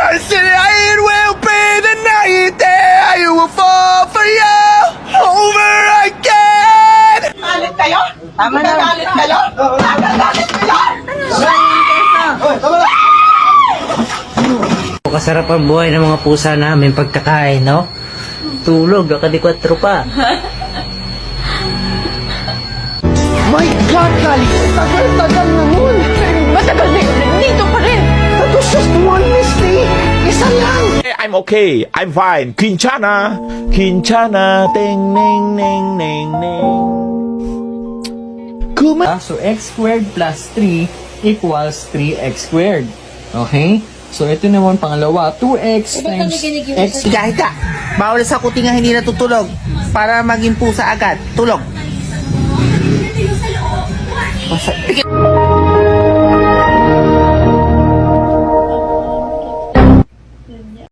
Tonight will be the night that I will fall for you over again. Galit kayo? Tama na. Galit kayo? Galit kayo? Kasarap ang buhay ng mga pusa namin pagkakain, no? Tulog, akadikwatro pa. My God, Kali! Tagal-tagal na nun! Matagal na yun. Dito pa rin. That was just one mistake! Isa lang! I'm okay. I'm fine. Quinchana. Quinchana. Ting, ning, ning, ning, ning. So, x squared plus 3 equals 3x squared. Okay? So, ito naman pangalawa. 2x times x. Higa-higa! Bawal sa kuti nga hindi natutulog para maging pusa agad. Tulog!